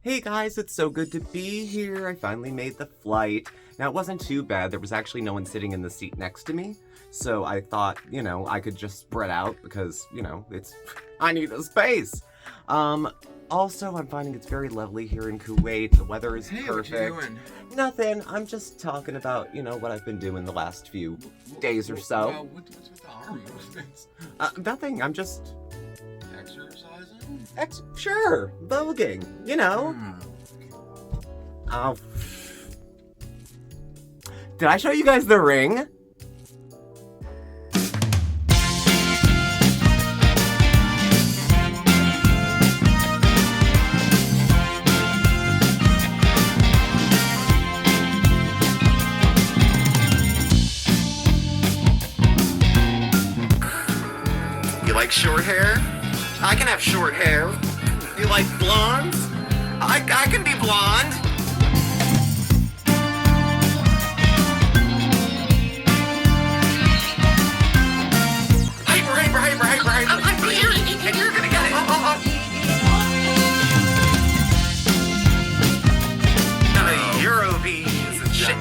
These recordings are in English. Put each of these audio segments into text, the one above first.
Hey guys, it's so good to be here. I finally made the flight. Now, it wasn't too bad. There was actually no one sitting in the seat next to me. So I thought, I could just spread out because, I need the space. Also, I'm finding it's very lovely here in Kuwait. The weather is perfect. What you doing? Nothing. I'm just talking about, what I've been doing the last few days or so. What's with the arm movements? Nothing. I'm just... Exercising? Sure. Voguing. Oh. Did I show you guys the ring? You like short hair? I can have short hair. You like blondes? I can be blonde. Hyper. You're gonna get it. Eurobees and shit.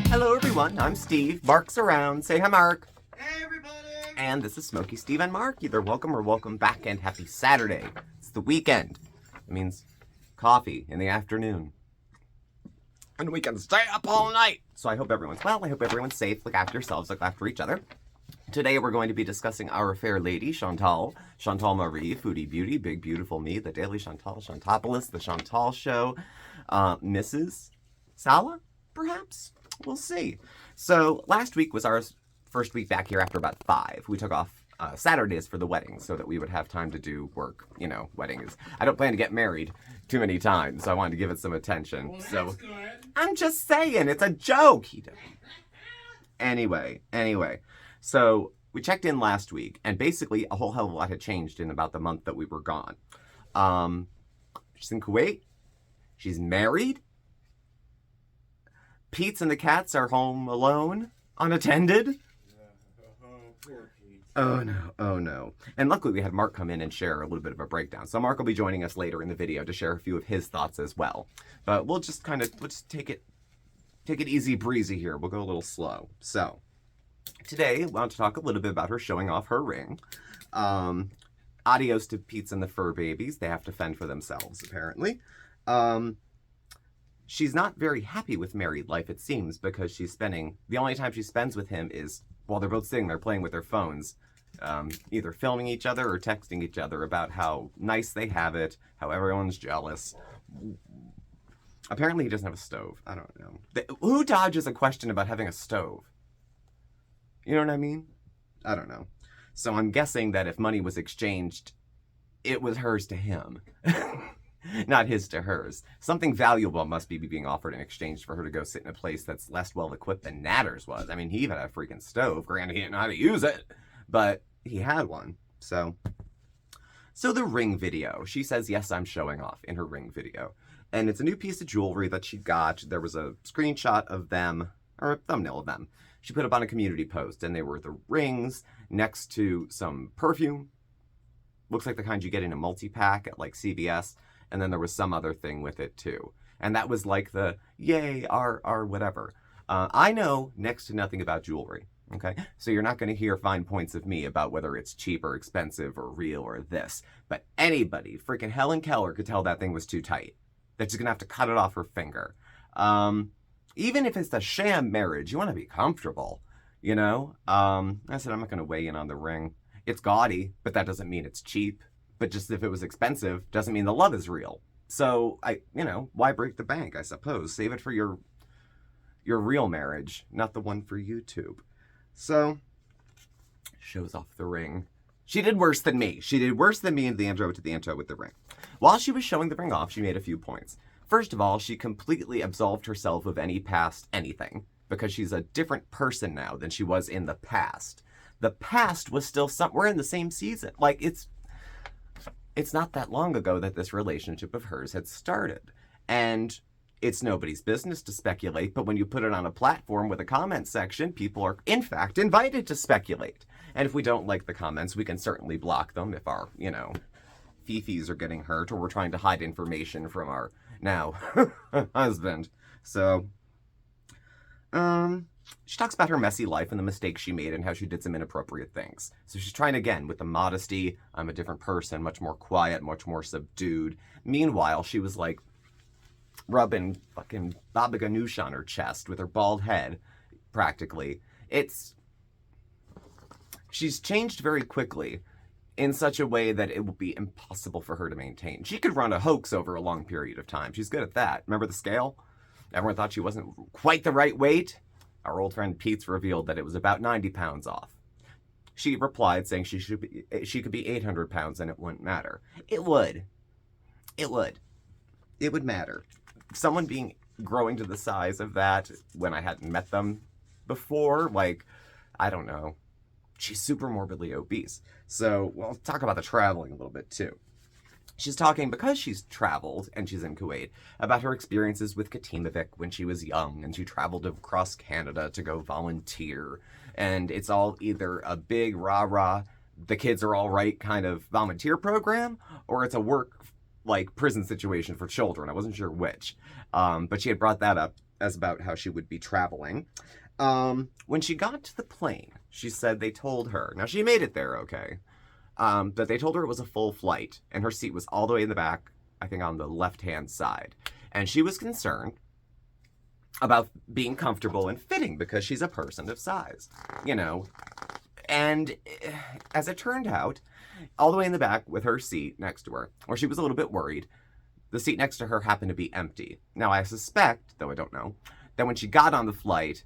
Hello everyone, I'm Steve. Mark's around. Say hi, Mark. Hey everybody! And this is Smokey, Steve, and Mark. Either welcome or welcome back, and happy Saturday. It's the weekend. It means coffee in the afternoon. And we can stay up all night. So I hope everyone's well. I hope everyone's safe. Look after yourselves. Look after each other. Today we're going to be discussing our fair lady, Chantal Marie, Foodie Beauty, Big Beautiful Me, The Daily Chantal, Chantopolis, The Chantal Show, Mrs. Sala, perhaps? We'll see. So last week was our first week back here after about 5. We took off Saturdays for the wedding so that we would have time to do work. Weddings. I don't plan to get married too many times, so I wanted to give it some attention. Well, so that's good. I'm just saying, it's a joke. Anyway. So we checked in last week, and basically a whole hell of a lot had changed in about the month that we were gone. She's in Kuwait. She's married. Pete's and the cats are home alone, unattended. Oh no. And luckily we had Mark come in and share a little bit of a breakdown. So Mark will be joining us later in the video to share a few of his thoughts as well. But we'll just take it easy breezy here. We'll go a little slow. So today I want to talk a little bit about her showing off her ring. Adios to Pete's and the fur babies. They have to fend for themselves, apparently. She's not very happy with married life, it seems, because the only time she spends with him is while they're both sitting there playing with their phones, either filming each other or texting each other about how nice they have it, how everyone's jealous. Apparently he doesn't have a stove. I don't know. Who dodges a question about having a stove? You know what I mean? I don't know. So I'm guessing that if money was exchanged, it was hers to him. Not his to hers. Something valuable must be being offered in exchange for her to go sit in a place that's less well-equipped than Natter's was. I mean, he even had a freaking stove. Granted, he didn't know how to use it, but he had one. So the ring video. She says, yes, I'm showing off in her ring video. And it's a new piece of jewelry that she got. There was a screenshot of them, or a thumbnail of them. She put up on a community post, and they were the rings next to some perfume. Looks like the kind you get in a multi-pack at like CVS. And then there was some other thing with it too. And that was like the, yay, our whatever. I know next to nothing about jewelry, okay? So you're not going to hear fine points of me about whether it's cheap or expensive or real or this. But anybody, freaking Helen Keller, could tell that thing was too tight. That she's going to have to cut it off her finger. Even if it's a sham marriage, you want to be comfortable, I said, I'm not going to weigh in on the ring. It's gaudy, but that doesn't mean it's cheap. But just if it was expensive, doesn't mean the love is real. So, why break the bank, I suppose? Save it for your real marriage, not the one for YouTube. So, shows off the ring. She did worse than me. She did worse than me in the intro with the ring. While she was showing the ring off, she made a few points. First of all, she completely absolved herself of any past anything, because she's a different person now than she was in the past. The past was still we're in the same season. Like, it's not that long ago that this relationship of hers had started. And It's nobody's business to speculate, but when you put it on a platform with a comment section, people are, in fact, invited to speculate. And if we don't like the comments, we can certainly block them if our, fifis are getting hurt or we're trying to hide information from our now husband. So, she talks about her messy life and the mistakes she made and how she did some inappropriate things. So she's trying again with the modesty. I'm a different person, much more quiet, much more subdued. Meanwhile, she was like rubbing fucking Baba Ganoush on her chest with her bald head, practically. She's changed very quickly in such a way that it will be impossible for her to maintain. She could run a hoax over a long period of time. She's good at that. Remember the scale? Everyone thought she wasn't quite the right weight. Our old friend Pete's revealed that it was about 90 pounds off. She replied saying she could be 800 pounds and it wouldn't matter. It would. It would matter. Someone growing to the size of that when I hadn't met them before, I don't know. She's super morbidly obese. So we'll talk about the traveling a little bit too. She's talking, because she's traveled and she's in Kuwait, about her experiences with Katimovic when she was young, and she traveled across Canada to go volunteer. And it's all either a big rah-rah, the kids are all right kind of volunteer program, or it's a work prison situation for children. I wasn't sure which. But she had brought that up as about how she would be traveling. When she got to the plane, she said they told her, now she made it there okay, but they told her it was a full flight and her seat was all the way in the back, I think on the left-hand side. And she was concerned about being comfortable and fitting because she's a person of size, And as it turned out, all the way in the back with her seat next to her, where she was a little bit worried, the seat next to her happened to be empty. Now, I suspect, though I don't know, that when she got on the flight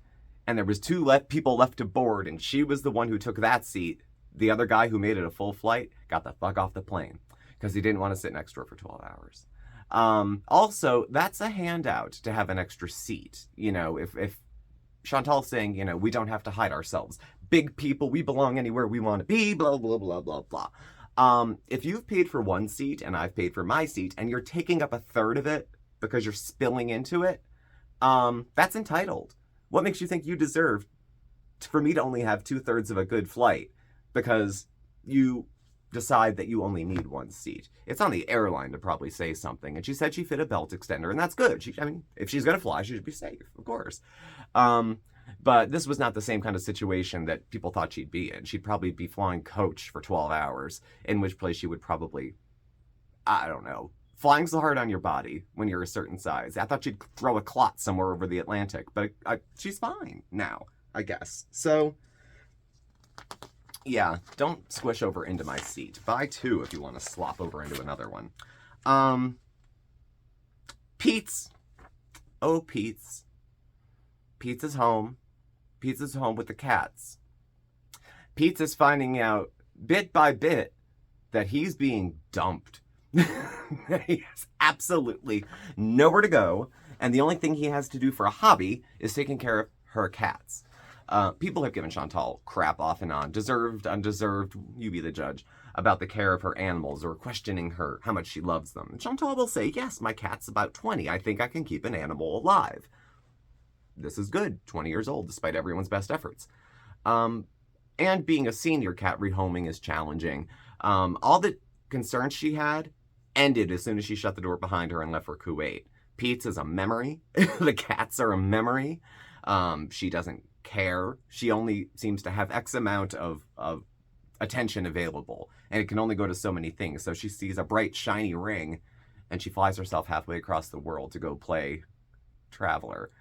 and there was two people left to board and she was the one who took that seat, the other guy who made it a full flight got the fuck off the plane because he didn't want to sit next to her for 12 hours. Also, that's a handout to have an extra seat. If Chantal's saying, we don't have to hide ourselves. Big people, we belong anywhere we want to be, blah, blah, blah, blah, blah. If you've paid for one seat and I've paid for my seat and you're taking up a third of it because you're spilling into it, that's entitled. What makes you think you deserve for me to only have 2/3 of a good flight because you decide that you only need one seat? It's on the airline to probably say something. And she said she fit a belt extender, and that's good. If she's going to fly, she should be safe, of course. But this was not the same kind of situation that people thought she'd be in. She'd probably be flying coach for 12 hours, in which place she would probably, I don't know. Flying's so hard on your body when you're a certain size. I thought she'd throw a clot somewhere over the Atlantic, but she's fine now, I guess. So, yeah, don't squish over into my seat. Buy two if you want to slop over into another one. Pete's. Oh, Pete's. Pete's is home. Pete's is home with the cats. Pete's is finding out bit by bit that he's being dumped. He has absolutely nowhere to go, and the only thing he has to do for a hobby is taking care of her cats. People have given Chantal crap off and on, deserved, undeserved, you be the judge, about the care of her animals or questioning her, how much she loves them. And Chantal will say, yes, my cat's about 20. I think I can keep an animal alive. This is good, 20 years old, despite everyone's best efforts. And being a senior cat, rehoming is challenging. All the concerns she had ended as soon as she shut the door behind her and left for Kuwait. Pete's is a memory. The cats are a memory. She doesn't care. She only seems to have X amount of attention available, and it can only go to so many things. So she sees a bright, shiny ring, and she flies herself halfway across the world to go play Traveler.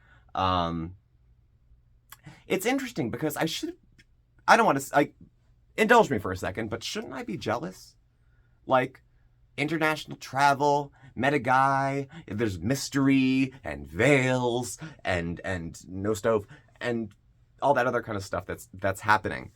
It's interesting because I don't want to, indulge me for a second, but shouldn't I be jealous? International travel, met a guy, there's mystery and veils and no stove and all that other kind of stuff that's happening.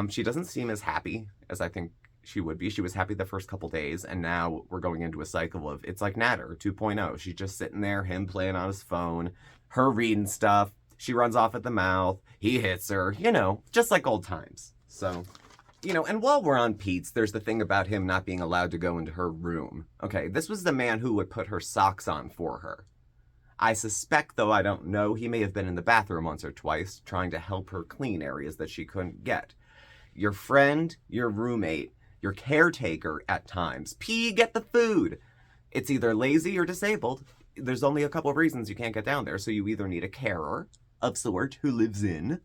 She doesn't seem as happy as I think she would be. She was happy the first couple days, and now we're going into a cycle of, it's like Natter 2.0. She's just sitting there, him playing on his phone, her reading stuff. She runs off at the mouth. He hits her, just like old times. So, and while we're on Pete's, there's the thing about him not being allowed to go into her room. Okay, this was the man who would put her socks on for her. I suspect, though I don't know, he may have been in the bathroom once or twice trying to help her clean areas that she couldn't get. Your friend, your roommate, your caretaker at times. P, get the food. It's either lazy or disabled. There's only a couple of reasons you can't get down there. So you either need a carer of sort who lives in,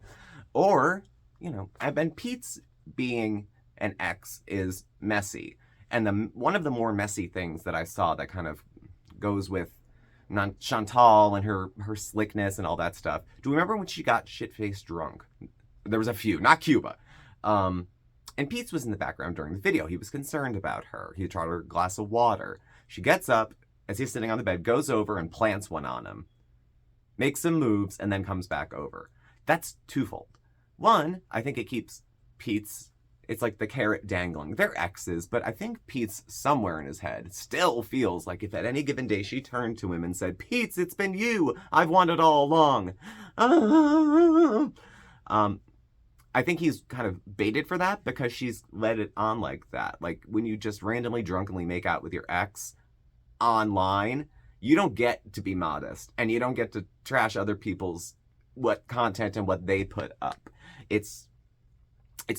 or, you know, and Pete's being an ex is messy. And one of the more messy things that I saw that kind of goes with Chantal and her slickness and all that stuff. Do you remember when she got shit-faced drunk? There was a few, not Cuba. And Pete's was in the background during the video. He was concerned about her. He tried her a glass of water. She gets up as he's sitting on the bed, goes over and plants one on him, makes some moves, and then comes back over. That's twofold. One, I think it keeps Pete's, it's like the carrot dangling. They're exes, but I think Pete's somewhere in his head still feels like if at any given day she turned to him and said, Pete's, it's been you. I've wanted all along. I think he's kind of baited for that because she's let it on like that. Like when you just randomly drunkenly make out with your ex online, you don't get to be modest and you don't get to trash other people's what content and what they put up. It's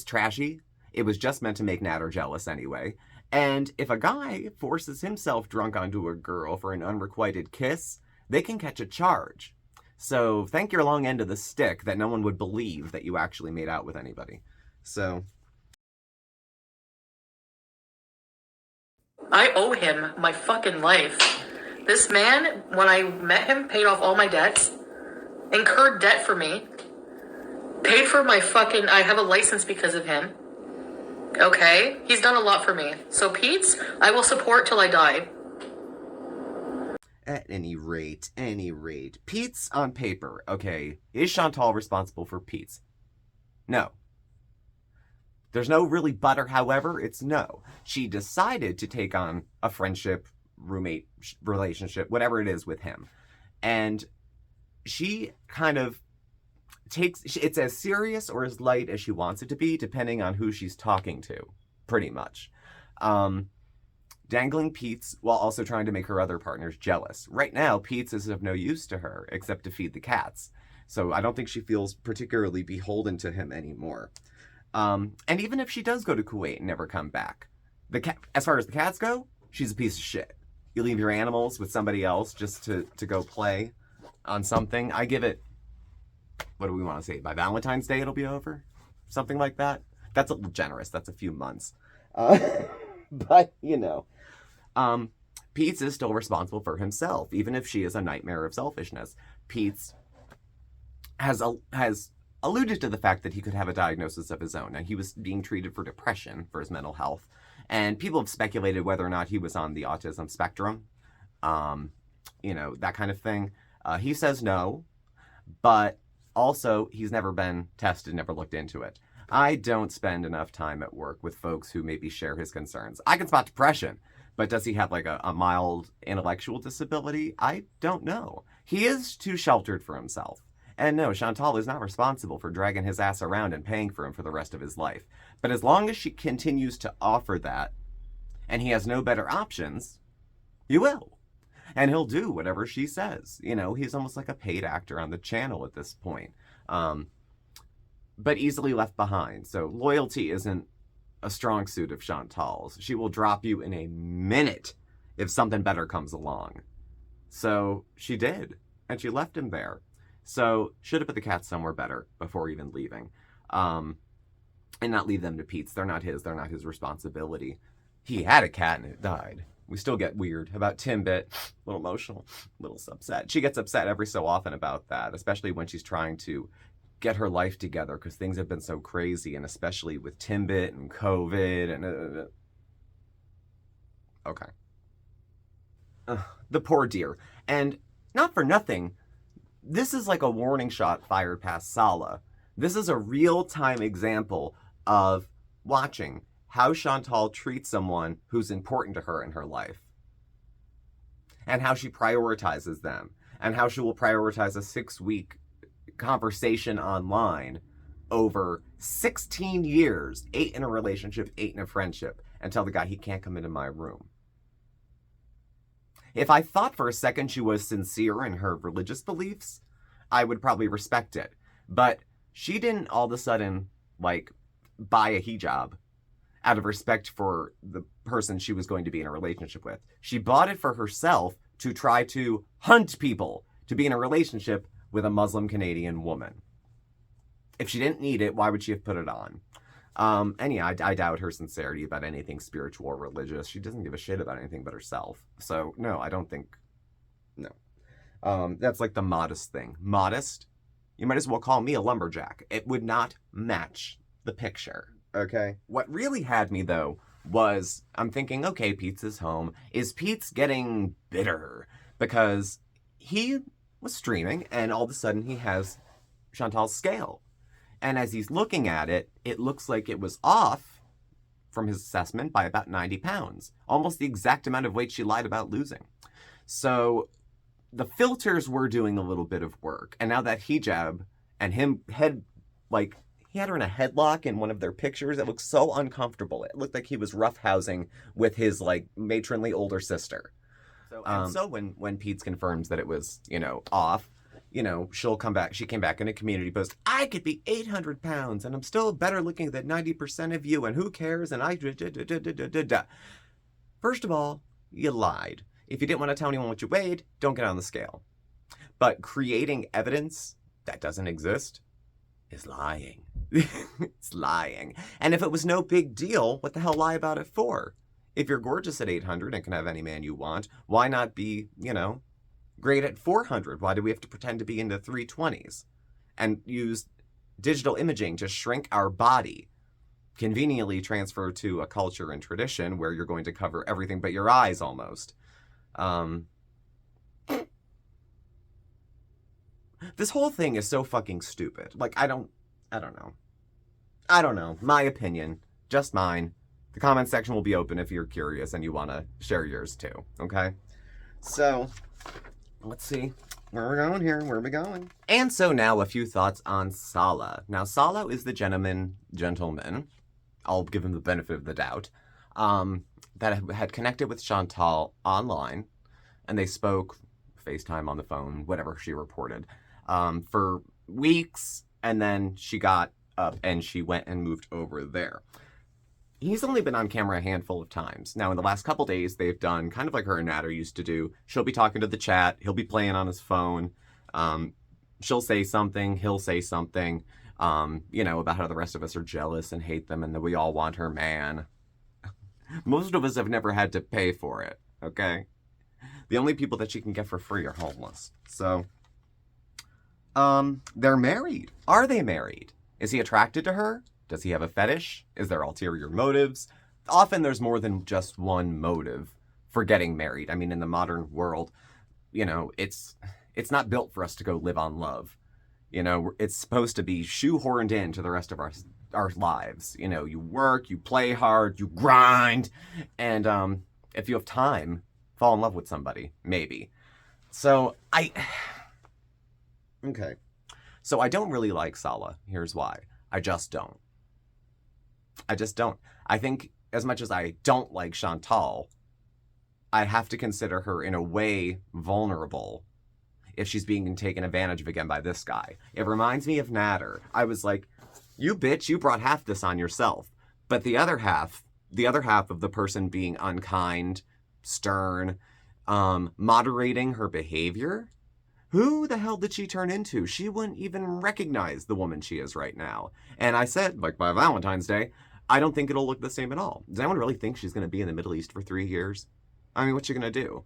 trashy. It was just meant to make Natter jealous anyway. And if a guy forces himself drunk onto a girl for an unrequited kiss, they can catch a charge. So thank your long end of the stick that no one would believe that you actually made out with anybody. So I owe him my fucking life. This man, when I met him, paid off all my debts, incurred debt for me, paid for my fucking, I have a license because of him. Okay? He's done a lot for me. So Pete's, I will support till I die. At any rate, Pete's on paper, okay. Is Chantal responsible for Pete's? No. There's no really butter, however, it's no. She decided to take on a friendship, roommate relationship, whatever it is with him. And she kind of it's as serious or as light as she wants it to be, depending on who she's talking to, pretty much. Dangling Pete's while also trying to make her other partners jealous. Right now, Pete's is of no use to her except to feed the cats. So I don't think she feels particularly beholden to him anymore. And even if she does go to Kuwait and never come back, as far as the cats go, she's a piece of shit. You leave your animals with somebody else just to go play on something. I give it, what do we want to say? By Valentine's Day it'll be over? Something like that? That's a little generous. That's a few months. But, you know. Pete's is still responsible for himself, even if she is a nightmare of selfishness. Pete's has alluded to the fact that he could have a diagnosis of his own, and he was being treated for depression for his mental health. And people have speculated whether or not he was on the autism spectrum, you know, that kind of thing. He says no, but also he's never been tested, never looked into it. I don't spend enough time at work with folks who maybe share his concerns. I can spot depression, but does he have like a mild intellectual disability? I don't know. He is too sheltered for himself. And no, Chantal is not responsible for dragging his ass around and paying for him for the rest of his life. But as long as she continues to offer that, and he has no better options, he will. And he'll do whatever she says. You know, he's almost like a paid actor on the channel at this point. But easily left behind. So loyalty isn't a strong suit of Chantal's. She will drop you in a minute if something better comes along. So she did. And she left him there. So should have put the cats somewhere better before even leaving. And not leave them to Pete's. They're not his responsibility. He had a cat and it died. We still get weird about Timbit. A little emotional, a little upset. She gets upset every so often about that, especially when she's trying to get her life together because things have been so crazy, and especially with Timbit and COVID and... Okay. The poor dear. And not for nothing, this is like a warning shot fired past Sala. This is a real-time example of watching how Chantal treats someone who's important to her in her life. And how she prioritizes them. And how she will prioritize a 6-week conversation online over 16 years, 8 in a relationship, 8 in a friendship, and tell the guy he can't come into my room. If I thought for a second she was sincere in her religious beliefs, I would probably respect it. But she didn't all of a sudden, like, buy a hijab out of respect for the person she was going to be in a relationship with. She bought it for herself to try to hunt people to be in a relationship with a Muslim Canadian woman. If she didn't need it, why would she have put it on? And yeah, I doubt her sincerity about anything spiritual or religious. She doesn't give a shit about anything but herself. So, no, I don't think... No. That's like the modest thing. Modest? You might as well call me a lumberjack. It would not match the picture, okay? What really had me, though, was I'm thinking, okay, Pete's is home. Is Pete's getting bitter? Because he was streaming, and all of a sudden he has Chantal's scale. And as he's looking at it, it looks like it was off from his assessment by about 90 pounds. Almost the exact amount of weight she lied about losing. So the filters were doing a little bit of work. And now that hijab and him he had her in a headlock in one of their pictures. It looked so uncomfortable. It looked like he was roughhousing with his, matronly older sister. So when Pete's confirms that it was, off, she'll come back. She came back in a community post. I could be 800 pounds and I'm still better looking than 90% of you. And who cares? And First of all, you lied. If you didn't want to tell anyone what you weighed, don't get on the scale. But creating evidence that doesn't exist is lying. It's lying. And if it was no big deal, what the hell lie about it for? If you're gorgeous at 800 and can have any man you want, why not be, great at 400? Why do we have to pretend to be in the 320s? And use digital imaging to shrink our body, conveniently transfer to a culture and tradition where you're going to cover everything but your eyes almost. This whole thing is so fucking stupid. I don't know. I don't know. My opinion. Just mine. The comment section will be open if you're curious and you want to share yours too. Okay? So, let's see. Where are we going here? Where are we going? And so now a few thoughts on Sala. Now, Sala is the gentleman, I'll give him the benefit of the doubt, that had connected with Chantal online, and they spoke, FaceTime on the phone, whatever she reported, for weeks, and then she got up and she went and moved over there. He's only been on camera a handful of times. Now, in the last couple days, they've done kind of like her and Natter used to do. She'll be talking to the chat. He'll be playing on his phone. She'll say something. He'll say something, about how the rest of us are jealous and hate them and that we all want her man. Most of us have never had to pay for it, okay? The only people that she can get for free are homeless. So, they're married. Are they married? Is he attracted to her? Does he have a fetish? Is there ulterior motives? Often there's more than just one motive for getting married. I mean, in the modern world, it's not built for us to go live on love. It's supposed to be shoehorned into the rest of our lives. You work, you play hard, you grind, and if you have time, fall in love with somebody, maybe. So okay. So I don't really like Sala. Here's why. I just don't. I think as much as I don't like Chantal, I have to consider her in a way vulnerable if she's being taken advantage of again by this guy. It reminds me of Natter. I was like, you bitch, you brought half this on yourself. But the other half of the person being unkind, stern, moderating her behavior, who the hell did she turn into? She wouldn't even recognize the woman she is right now. And I said, by Valentine's Day, I don't think it'll look the same at all. Does anyone really think she's going to be in the Middle East for 3 years? I mean, what's she going to do?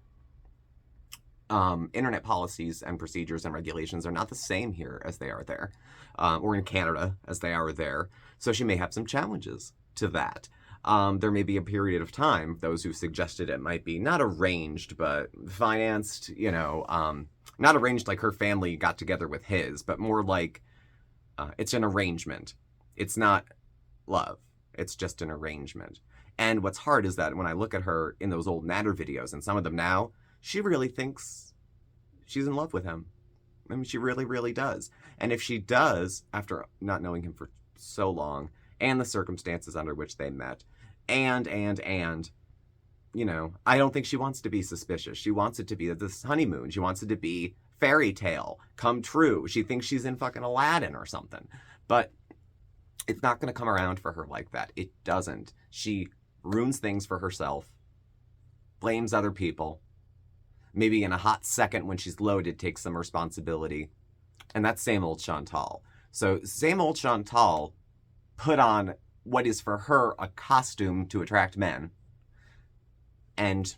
Internet policies and procedures and regulations are not the same here as they are there, or in Canada as they are there. So she may have some challenges to that. There may be a period of time, those who suggested it might be not arranged, but financed, not arranged like her family got together with his, but more like it's an arrangement. It's not love. It's just an arrangement. And what's hard is that when I look at her in those old Natter videos, and some of them now, she really thinks she's in love with him. I mean, she really, really does. And if she does, after not knowing him for so long, and the circumstances under which they met, and you know, I don't think she wants to be suspicious. She wants it to be this honeymoon. She wants it to be fairy tale come true. She thinks she's in fucking Aladdin or something. But it's not going to come around for her like that. It doesn't. She ruins things for herself, blames other people, maybe in a hot second when she's loaded takes some responsibility. And that's same old Chantal. So same old Chantal put on what is for her a costume to attract men and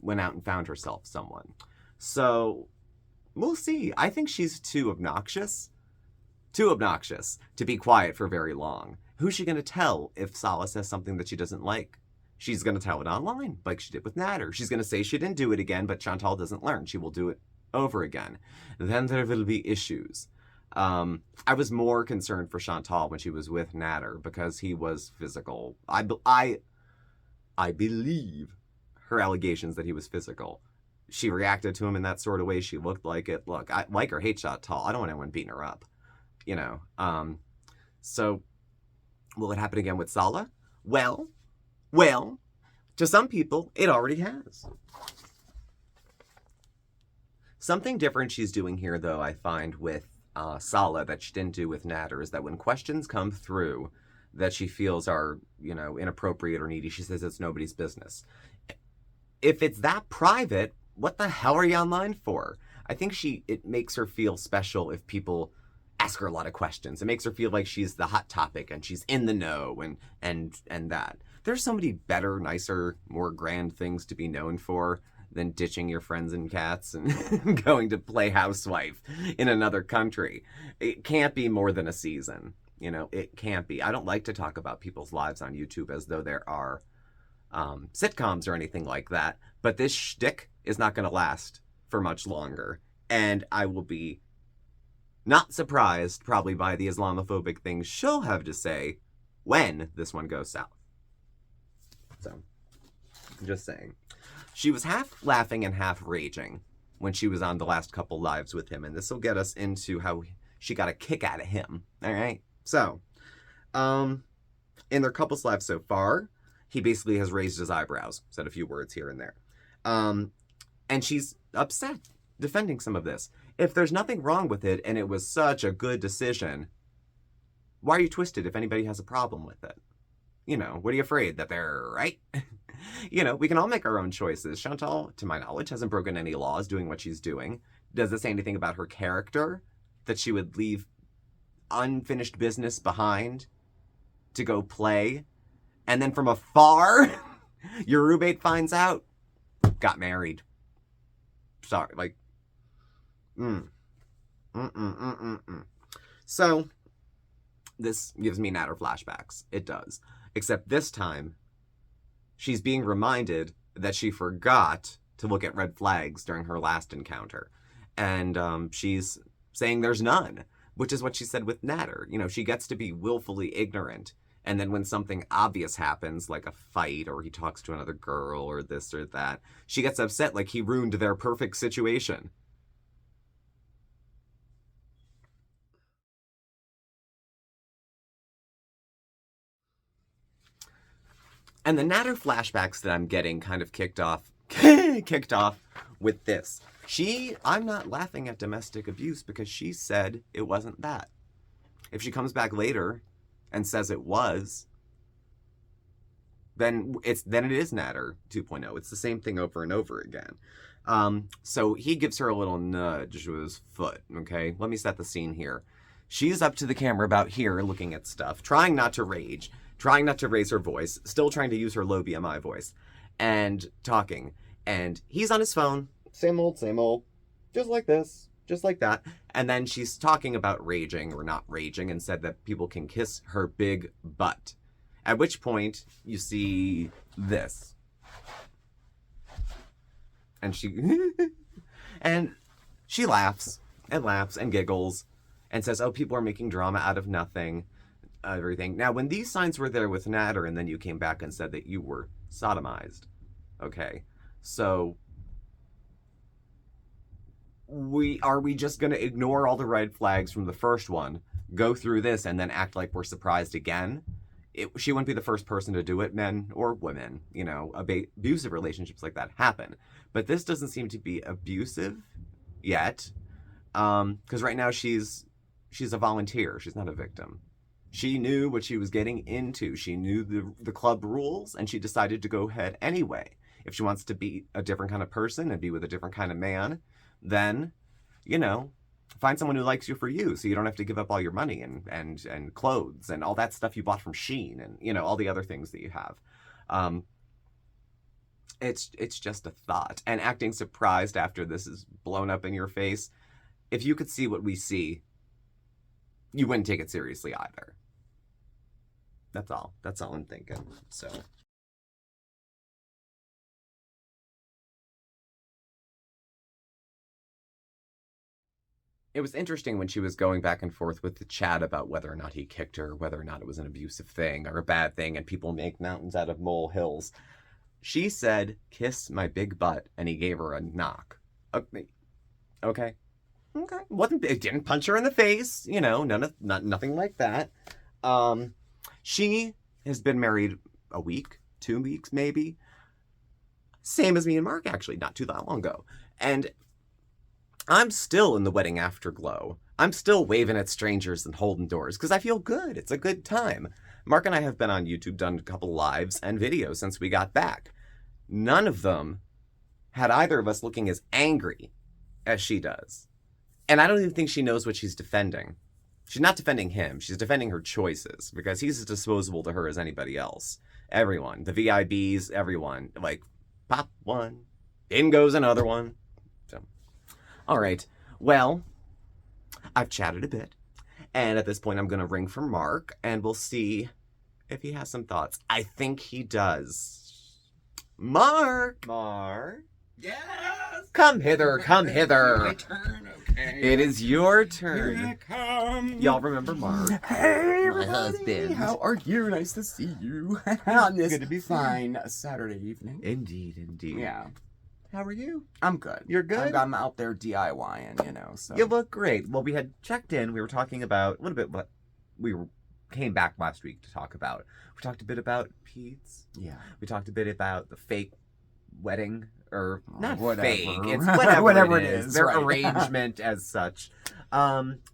went out and found herself someone. So we'll see. I think she's too obnoxious to be quiet for very long. Who's she going to tell if Sala says something that she doesn't like? She's going to tell it online, like she did with Natter. She's going to say she didn't do it again, but Chantal doesn't learn. She will do it over again. Then there will be issues. I was more concerned for Chantal when she was with Natter because he was physical. I believe her allegations that he was physical. She reacted to him in that sort of way. She looked like it. Look, I like her, hate Chantal. I don't want anyone beating her up. You know, so will it happen again with Sala? Well, to some people, it already has. Something different she's doing here, though, I find with Sala that she didn't do with Natter is that when questions come through that she feels are, you know, inappropriate or needy, she says it's nobody's business. If it's that private, what the hell are you online for? I think it makes her feel special if people ask her a lot of questions. It makes her feel like she's the hot topic and she's in the know and that. There's so many better, nicer, more grand things to be known for than ditching your friends and cats and going to play housewife in another country. It can't be more than a season. You know, it can't be. I don't like to talk about people's lives on YouTube as though there are sitcoms or anything like that. But this shtick is not going to last for much longer. And I will be not surprised, probably, by the Islamophobic things she'll have to say when this one goes south. So, I'm just saying. She was half laughing and half raging when she was on the last couple lives with him, and this will get us into how she got a kick out of him. All right? So, in their couples lives so far, he basically has raised his eyebrows, said a few words here and there. And she's upset, defending some of this. If there's nothing wrong with it and it was such a good decision, why are you twisted if anybody has a problem with it? You know, what are you afraid? That they're right? You know, we can all make our own choices. Chantal, to my knowledge, hasn't broken any laws doing what she's doing. Does it say anything about her character? That she would leave unfinished business behind to go play? And then from afar, your roommate finds out, got married. Sorry, like, So, this gives me Natter flashbacks. It does. Except this time, she's being reminded that she forgot to look at red flags during her last encounter. And she's saying there's none, which is what she said with Natter. You know, she gets to be willfully ignorant. And then when something obvious happens, like a fight or he talks to another girl or this or that, she gets upset like he ruined their perfect situation. And the Natter flashbacks that I'm getting kind of kicked off with this. I'm not laughing at domestic abuse because she said it wasn't that. If she comes back later and says it was, then it is Natter 2.0. It's the same thing over and over again. So he gives her a little nudge with his foot, okay? Let me set the scene here. She's up to the camera about here looking at stuff, trying not to rage, trying not to raise her voice, still trying to use her low BMI voice, and talking. And he's on his phone, same old, just like this, just like that. And then she's talking about raging or not raging and said that people can kiss her big butt. At which point, you see this. And she laughs and giggles and says, oh, people are making drama out of nothing. Everything. Now, when these signs were there with Natter and then you came back and said that you were sodomized, okay, so are we just going to ignore all the red flags from the first one, go through this, and then act like we're surprised again? she wouldn't be the first person to do it, men or women. You know, abusive relationships like that happen. But this doesn't seem to be abusive yet. Because right now she's a volunteer. She's not a victim. She knew what she was getting into. She knew the club rules, and she decided to go ahead anyway. If she wants to be a different kind of person and be with a different kind of man, then, you know, find someone who likes you for you, so you don't have to give up all your money and clothes and all that stuff you bought from Shein and, you know, all the other things that you have. It's just a thought. And acting surprised after this is blown up in your face, if you could see what we see, you wouldn't take it seriously either. That's all I'm thinking. So. It was interesting when she was going back and forth with the chat about whether or not he kicked her, whether or not it was an abusive thing or a bad thing, and people make mountains out of molehills. She said, "Kiss my big butt," and he gave her a knock. Okay. It didn't punch her in the face, you know, nothing like that. She has been married a week, 2 weeks maybe. Same as me and Mark, actually, not too that long ago. And I'm still in the wedding afterglow. I'm still waving at strangers and holding doors because I feel good. It's a good time. Mark and I have been on YouTube, done a couple lives and videos since we got back. None of them had either of us looking as angry as she does. And I don't even think she knows what she's defending. She's not defending him. She's defending her choices because he's as disposable to her as anybody else. Everyone, the VIBs, everyone. Like, pop one, in goes another one. So, all right. Well, I've chatted a bit. And at this point, I'm going to ring for Mark, and we'll see if he has some thoughts. I think he does. Mark! Yes! Come hither. My turn, okay. It is your turn. Here I come. Y'all remember Mark? Hey, my husband. How are you? Nice to see you on this Good to be fine Saturday evening. Indeed. Yeah, How are you? I'm good. You're good? I'm out there DIYing, you know. So You look great. Well, we had checked in. We were talking about a little bit what came back last week to talk about. We talked a bit about Pete's. yeah, We talked a bit about the fake wedding, or not whatever. fake. It's whatever, Whatever it it is. is, Their right. arrangement as such.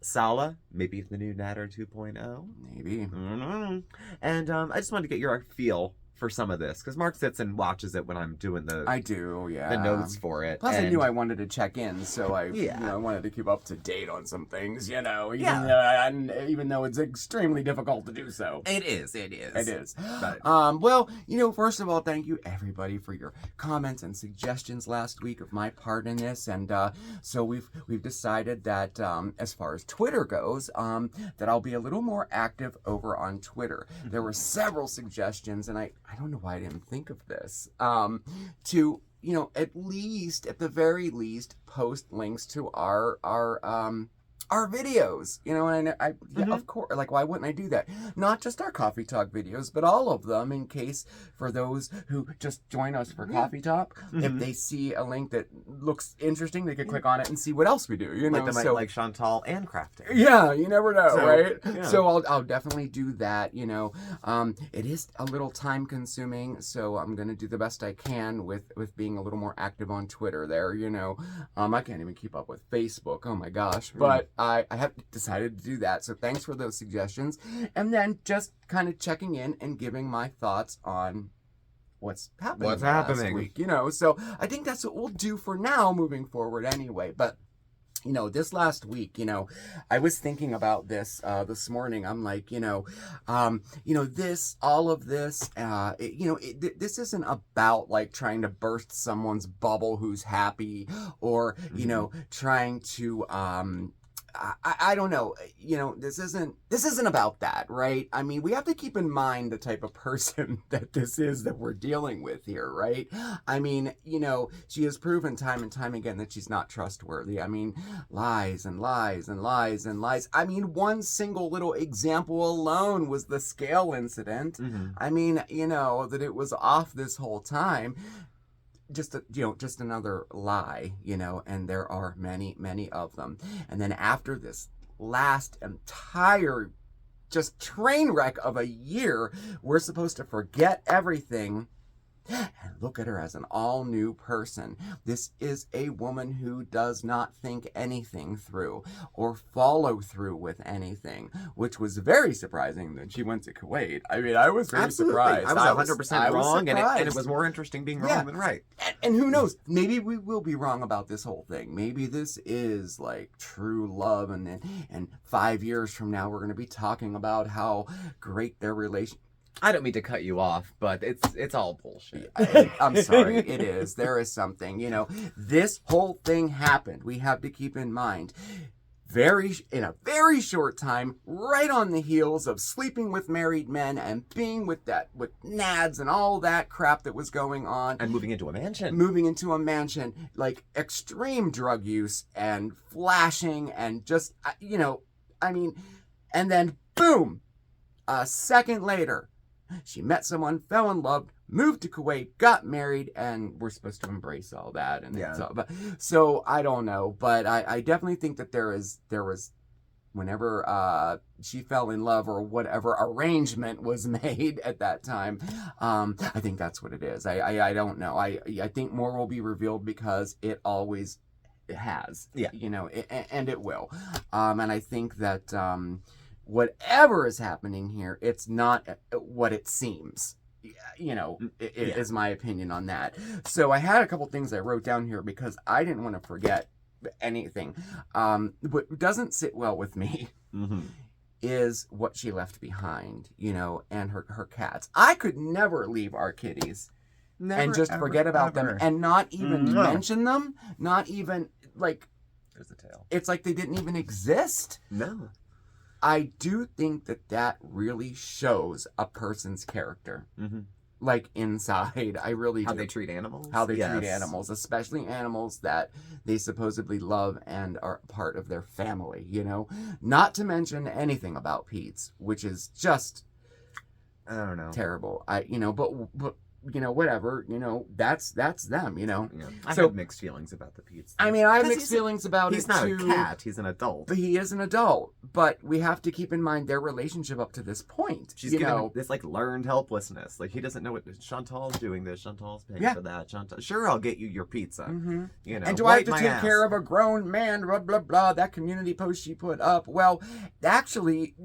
Sala, maybe the new Natter 2.0. maybe. Mm-hmm. And I just wanted to get your feel for some of this because Mark sits and watches it when I'm doing I do, yeah. the notes for it. Plus, I and knew I wanted to check in, so I Yeah. I wanted to keep up to date on some things, you know. Yeah. Even though it's extremely difficult to do so. It is. It is. But- Well, you know, first of all, thank you everybody for your comments and suggestions last week of my part in this, and so we've decided that as far as Twitter goes, that I'll be a little more active over on Twitter. There were several suggestions, and I don't know why I didn't think of this. To, you know, at the very least, post links to our videos, you know, and yeah, of course, like, why wouldn't I do that? Not just our Coffee Talk videos, but all of them, in case for those who just join us for Coffee Talk, if they see a link that looks interesting, they could click on it and see what else we do, you know. Like they might like Chantal and crafting. Yeah, you never know, So, right? yeah. So I'll definitely do that, you know. It is a little time consuming, so I'm going to do the best I can with being a little more active on Twitter there, you know. I can't even keep up with Facebook, oh my gosh. But I have decided to do that, so thanks for those suggestions. And then just kind of checking in and giving my thoughts on what's happening last week, you know. So I think that's what we'll do for now, moving forward anyway. But you know, this last week, you know, I was thinking about this morning. I'm like, you know, this isn't about like trying to burst someone's bubble who's happy, or you know, trying to I don't know, you know, this isn't about that, right? I mean, we have to keep in mind the type of person that this is that we're dealing with here, right? I mean, you know, she has proven time and time again that she's not trustworthy. I mean, lies and lies and lies and lies. I mean, one single little example alone was the scale incident. I mean, you know, that it was off this whole time. Just another lie, you know, and there are many, many of them. And then after this last entire just train wreck of a year. We're supposed to forget everything and look at her as an all-new person. This is a woman who does not think anything through or follow through with anything, which was very surprising that she went to Kuwait. I mean, I was very surprised. I was 100% wrong, and it was more interesting being wrong than right. And who knows? Maybe we will be wrong about this whole thing. Maybe this is like true love, and 5 years from now we're going to be talking about how great their relationship. I don't mean to cut you off, but it's all bullshit. I'm sorry, it is. There is something, this whole thing happened. We have to keep in mind, in a very short time, right on the heels of sleeping with married men and being with nads and all that crap that was going on. And moving into a mansion. Like extreme drug use and flashing and just, and then boom, a second later, she met someone, fell in love, moved to Kuwait, got married, and we're supposed to embrace all that. And so I don't know, but I definitely think that there was whenever she fell in love or whatever arrangement was made at that time, I think that's what it is. I don't know. I think more will be revealed because it always has. Yeah. And it will. And I think that whatever is happening here, it's not what it seems. Is my opinion on that. So I had a couple things I wrote down here because I didn't want to forget anything. What doesn't sit well with me is what she left behind, and her cats. I could never leave our kitties and just forget about them and not even mention them, not even, like... There's the tail. It's like they didn't even exist. No. I do think that really shows a person's character. Mm-hmm. Like inside, I really do. How they treat animals? How they treat animals, especially animals that they supposedly love and are part of their family, Not to mention anything about Pete's, which is just... I don't know. Terrible. But whatever, that's them, Yeah. I have mixed feelings about the Pete's. I mean, I have mixed feelings about it, He's not too. a cat. He's an adult. But he is an adult. But we have to keep in mind their relationship up to this point. She's given this, learned helplessness. Like, he doesn't know what... Chantal's doing this. Chantal's paying for that. Sure, I'll get you your pizza. Mm-hmm. And do I have to take care of a grown man, blah, blah, blah, that community post she put up? Well, actually,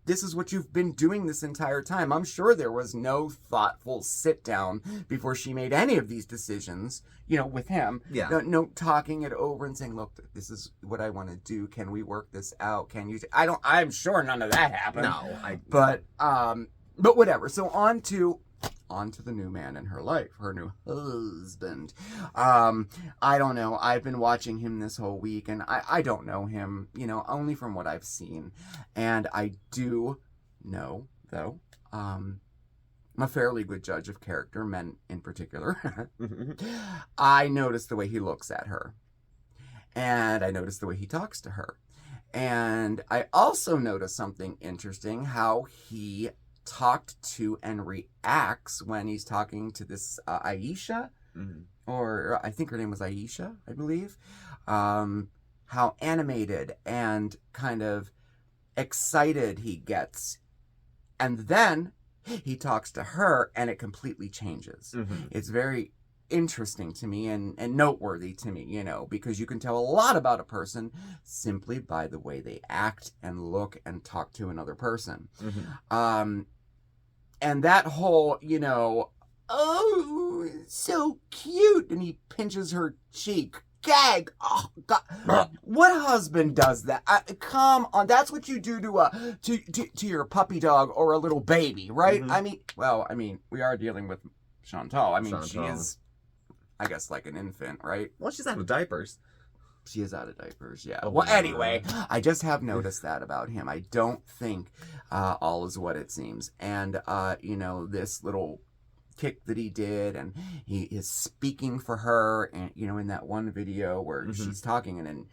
this is what you've been doing this entire time. I'm sure there was no thoughtful sit down before she made any of these decisions, with him. Yeah. No talking it over and saying, look, this is what I want to do. Can we work this out? Can you? I'm sure none of that happened. No. But whatever. So on to the new man in her life, her new husband. I don't know. I've been watching him this whole week, and I don't know him, only from what I've seen. And I do know, though, I'm a fairly good judge of character, men in particular. I notice the way he looks at her. And I notice the way he talks to her. And I also notice something interesting, how he talked to and reacts when he's talking to this Aisha, or I think her name was Aisha, I believe. How animated and kind of excited he gets. And then he talks to her and it completely changes. Mm-hmm. It's very interesting to me and noteworthy to me, because you can tell a lot about a person simply by the way they act and look and talk to another person. Mm-hmm. And that whole, oh, so cute, and he pinches her cheek. Gag! Oh God! What husband does that? Come on, that's what you do to your puppy dog or a little baby, right? Mm-hmm. We are dealing with Chantal. She is, I guess, like an infant, right? Well, she's out of diapers. She is out of diapers, yeah. Well, anyway, I just have noticed that about him. I don't think all is what it seems. And, this little kick that he did, and he is speaking for her, and, in that one video where she's talking, and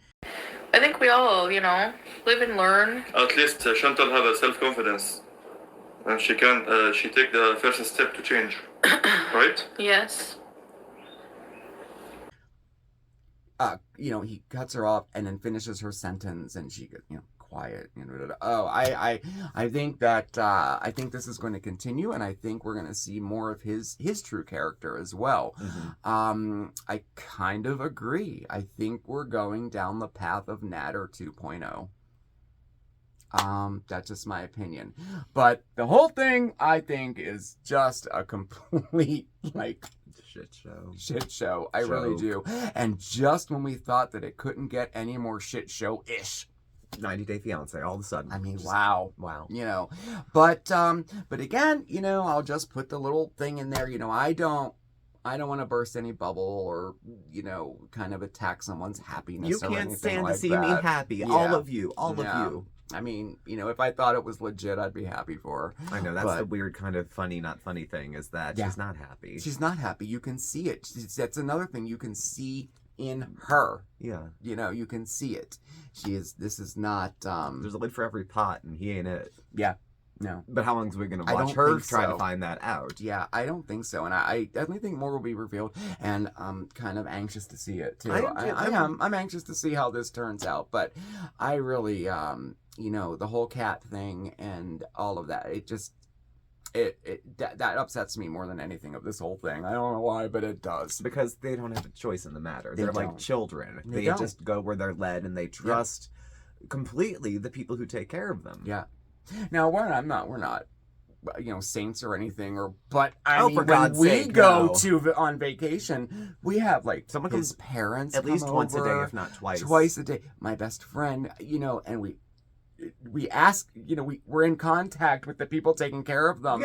I think we all, live and learn. At least Chantal have a self-confidence. And she take the first step to change. Right? Yes. He cuts her off and then finishes her sentence, and she, quiet. You know, oh, I think that I think this is going to continue, and I think we're going to see more of his true character as well. I kind of agree. I think we're going down the path of Natter 2.0. That's just my opinion. But the whole thing, I think, is just a complete, like, shit show. I really do. And just when we thought that it couldn't get any more shit show-ish, 90 Day Fiance, all of a sudden. I mean, Just, wow. You know, but again, you know, I'll just put the little thing in there. You know, I don't want to burst any bubble or, you know, kind of attack someone's happiness. You or can't anything stand like to see that. me happy. Yeah. All of you. All of you. I mean, you know, if I thought it was legit, I'd be happy for her. I know, that's the weird kind of funny, not funny thing, is that she's not happy. She's not happy. You can see it. That's another thing you can see in her. Yeah. You know, you can see it. This is not... There's a lid for every pot, and he ain't it. Yeah. No. But how long is we going to I watch don't her think try so. to find that out? Yeah, I don't think so. And I definitely think more will be revealed, and I'm kind of anxious to see it, too. I'm anxious to see how this turns out, but I really, you know, the whole cat thing and all of that, it just... that upsets me more than anything of this whole thing. I don't know why, but it does. Because they don't have a choice in the matter. They They're like don't. children. They They don't. just go where they're led, and they trust completely the people who take care of them. Yeah. Now we're not, you know, saints or anything. But I mean, for when God's we sake, go no. on vacation, we have like Someone his comes parents at least come once a over, day, if not twice. Twice a day. My best friend, you know, and we ask, you know, we're in contact with the people taking care of them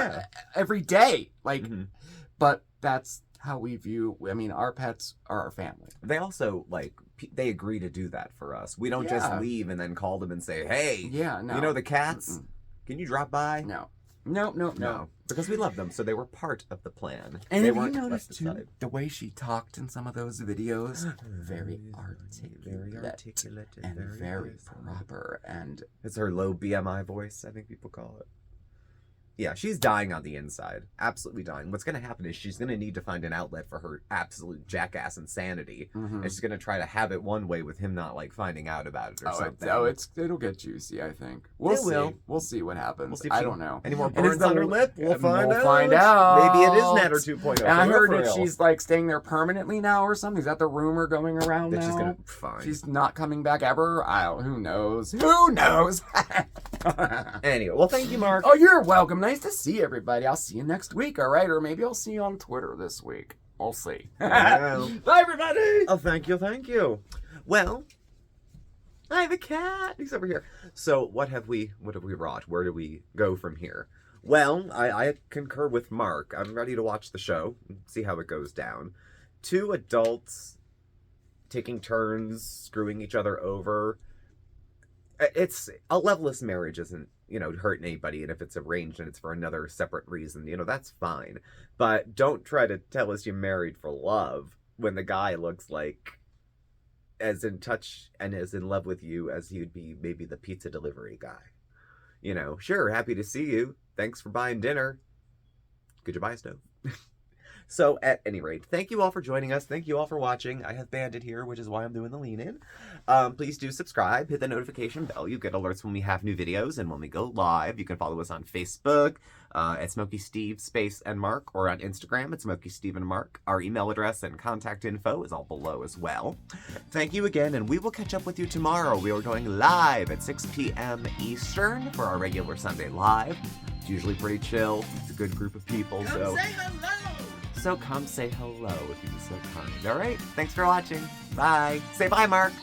every day. Like, but that's how we view. I mean, our pets are our family. They also they agree to do that for us. We don't just leave and then call them and say, "Hey, no, you know the cats? Can you drop by?" No. Because we love them, so they were part of the plan. And they have you weren't noticed left too aside. the way she talked in some of those videos? Very articulate, and very proper. And it's her low BMI voice, I think people call it. Yeah, she's dying on the inside. Absolutely dying. What's going to happen is she's going to need to find an outlet for her absolute jackass insanity. And she's going to try to have it one way with him not, finding out about it or something. It'll get juicy, I think. We'll see. We'll see what happens. We'll see if I she- don't know. Any more burns on her lip? We'll find out. Maybe it is Natter 2.0. And I heard for that real. she's, staying there permanently now or something. Is that the rumor going around That now? she's going to... Fine. She's not coming back ever? Who knows? Who knows? Anyway, well, thank you, Mark. Oh, you're welcome. Nice to see everybody. I'll see you next week, all right? Or maybe I'll see you on Twitter this week. We'll see. Well. Bye, everybody. Oh, thank you. Well, I have a cat. He's over here. So, what have we wrought? Where do we go from here? Well, I concur with Mark. I'm ready to watch the show and see how it goes down. Two adults taking turns, screwing each other over. It's a loveless marriage isn't, hurting anybody, and if it's arranged and it's for another separate reason, that's fine. But don't try to tell us you're married for love when the guy looks like as in touch and as in love with you as he'd be maybe the pizza delivery guy. Sure, happy to see you. Thanks for buying dinner. Could you buy a stove? So, at any rate, thank you all for joining us. Thank you all for watching. I have Bandit here, which is why I'm doing the lean-in. Please do subscribe. Hit the notification bell. You get alerts when we have new videos and when we go live. You can follow us on Facebook at SmokeySteveAndMarc or on Instagram at SmokeySteveAndMarc. Our email address and contact info is all below as well. Thank you again, and we will catch up with you tomorrow. We are going live at 6 p.m. Eastern for our regular Sunday Live. It's usually pretty chill. It's a good group of people. So come say hello if you'd be so kind. All right? Thanks for watching. Bye. Say bye, Mark.